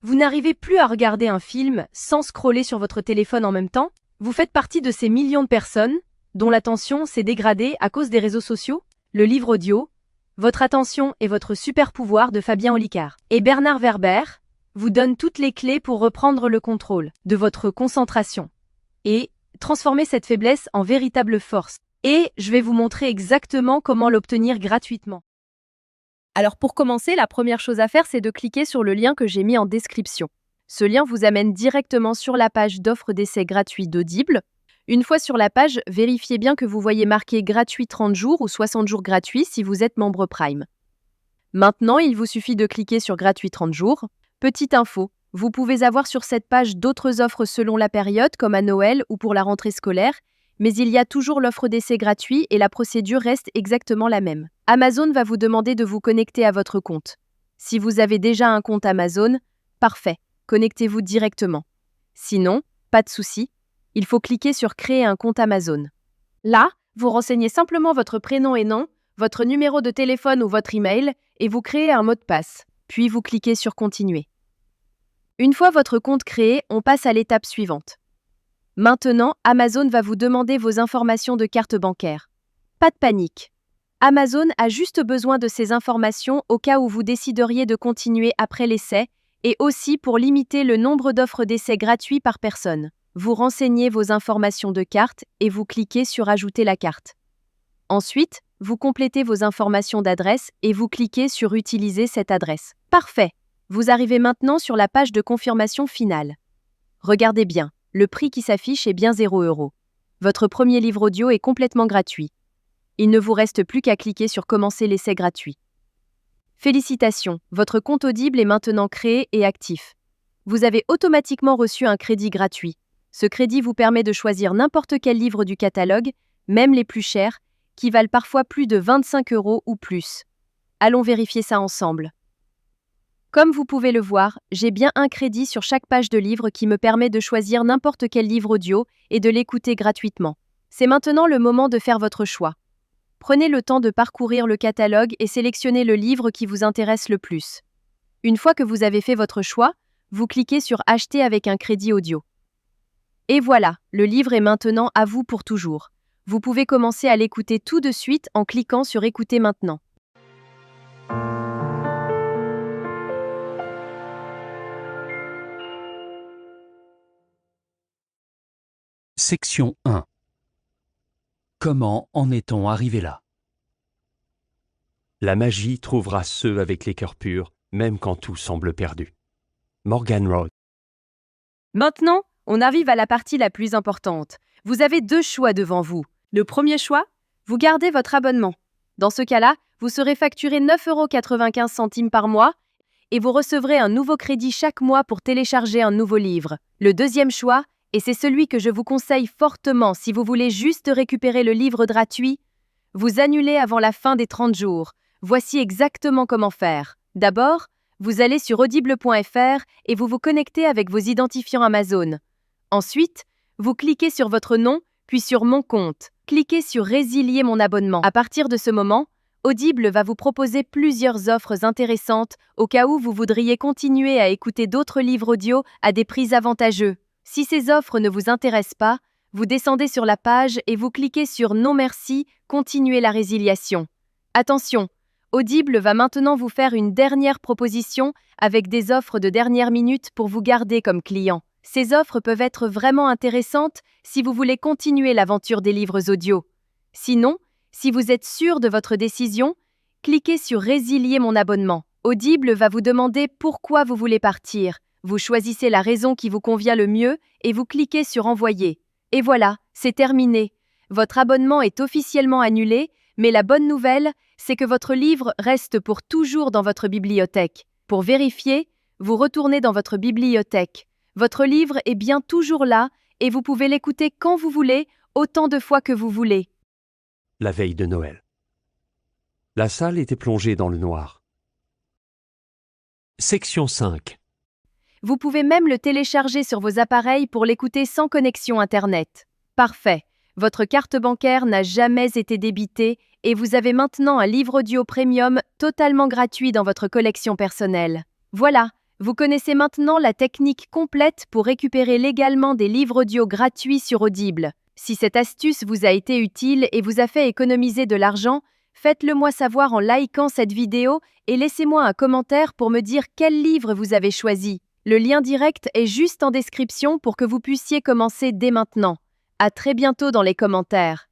Vous n'arrivez plus à regarder un film sans scroller sur votre téléphone en même temps? Vous faites partie de ces millions de personnes dont l'attention s'est dégradée à cause des réseaux sociaux? Le livre audio, Votre attention et votre super pouvoir de Fabien Olicard et Bernard Werber vous donne toutes les clés pour reprendre le contrôle de votre concentration et transformer cette faiblesse en véritable force. Et je vais vous montrer exactement comment l'obtenir gratuitement. Alors pour commencer, la première chose à faire, c'est de cliquer sur le lien que j'ai mis en description. Ce lien vous amène directement sur la page d'offre d'essai gratuit d'Audible. Une fois sur la page, vérifiez bien que vous voyez marqué gratuit 30 jours ou 60 jours gratuits si vous êtes membre Prime. Maintenant, il vous suffit de cliquer sur gratuit 30 jours. Petite info, vous pouvez avoir sur cette page d'autres offres selon la période, comme à Noël ou pour la rentrée scolaire, mais il y a toujours l'offre d'essai gratuit et la procédure reste exactement la même. Amazon va vous demander de vous connecter à votre compte. Si vous avez déjà un compte Amazon, parfait, connectez-vous directement. Sinon, pas de souci, il faut cliquer sur Créer un compte Amazon. Là, vous renseignez simplement votre prénom et nom, votre numéro de téléphone ou votre email, et vous créez un mot de passe. Puis vous cliquez sur Continuer. Une fois votre compte créé, on passe à l'étape suivante. Maintenant, Amazon va vous demander vos informations de carte bancaire. Pas de panique. Amazon a juste besoin de ces informations au cas où vous décideriez de continuer après l'essai et aussi pour limiter le nombre d'offres d'essai gratuits par personne. Vous renseignez vos informations de carte et vous cliquez sur Ajouter la carte. Ensuite, vous complétez vos informations d'adresse et vous cliquez sur Utiliser cette adresse. Parfait. Vous arrivez maintenant sur la page de confirmation finale. Regardez bien, le prix qui s'affiche est bien 0 €. Votre premier livre audio est complètement gratuit. Il ne vous reste plus qu'à cliquer sur Commencer l'essai gratuit. Félicitations, votre compte Audible est maintenant créé et actif. Vous avez automatiquement reçu un crédit gratuit. Ce crédit vous permet de choisir n'importe quel livre du catalogue, même les plus chers, qui valent parfois plus de 25 € ou plus. Allons vérifier ça ensemble. Comme vous pouvez le voir, j'ai bien un crédit sur chaque page de livre qui me permet de choisir n'importe quel livre audio et de l'écouter gratuitement. C'est maintenant le moment de faire votre choix. Prenez le temps de parcourir le catalogue et sélectionnez le livre qui vous intéresse le plus. Une fois que vous avez fait votre choix, vous cliquez sur Acheter avec un crédit audio. Et voilà, le livre est maintenant à vous pour toujours. Vous pouvez commencer à l'écouter tout de suite en cliquant sur Écouter maintenant. Section 1. Comment en est-on arrivé là? La magie trouvera ceux avec les cœurs purs, même quand tout semble perdu. Morgan Road. Maintenant, on arrive à la partie la plus importante. Vous avez deux choix devant vous. Le premier choix, vous gardez votre abonnement. Dans ce cas-là, vous serez facturé 9,95 € par mois et vous recevrez un nouveau crédit chaque mois pour télécharger un nouveau livre. Le deuxième choix, et c'est celui que je vous conseille fortement si vous voulez juste récupérer le livre gratuit, vous annulez avant la fin des 30 jours. Voici exactement comment faire. D'abord, vous allez sur audible.fr et vous vous connectez avec vos identifiants Amazon. Ensuite, vous cliquez sur votre nom, puis sur Mon compte. Cliquez sur Résilier mon abonnement. À partir de ce moment, Audible va vous proposer plusieurs offres intéressantes au cas où vous voudriez continuer à écouter d'autres livres audio à des prix avantageux. Si ces offres ne vous intéressent pas, vous descendez sur la page et vous cliquez sur Non merci, continuer la résiliation. Attention, Audible va maintenant vous faire une dernière proposition avec des offres de dernière minute pour vous garder comme client. Ces offres peuvent être vraiment intéressantes si vous voulez continuer l'aventure des livres audio. Sinon, si vous êtes sûr de votre décision, cliquez sur Résilier mon abonnement. Audible va vous demander pourquoi vous voulez partir. Vous choisissez la raison qui vous convient le mieux et vous cliquez sur Envoyer. Et voilà, c'est terminé. Votre abonnement est officiellement annulé, mais la bonne nouvelle, c'est que votre livre reste pour toujours dans votre bibliothèque. Pour vérifier, vous retournez dans votre bibliothèque. Votre livre est bien toujours là et vous pouvez l'écouter quand vous voulez, autant de fois que vous voulez. La veille de Noël. La salle était plongée dans le noir. Section 5. Vous pouvez même le télécharger sur vos appareils pour l'écouter sans connexion Internet. Parfait. Votre carte bancaire n'a jamais été débitée et vous avez maintenant un livre audio premium totalement gratuit dans votre collection personnelle. Voilà, Vous connaissez maintenant la technique complète pour récupérer légalement des livres audio gratuits sur Audible. Si cette astuce vous a été utile et vous a fait économiser de l'argent, faites-le moi savoir en likant cette vidéo et laissez-moi un commentaire pour me dire quel livre vous avez choisi. Le lien direct est juste en description pour que vous puissiez commencer dès maintenant. À très bientôt dans les commentaires.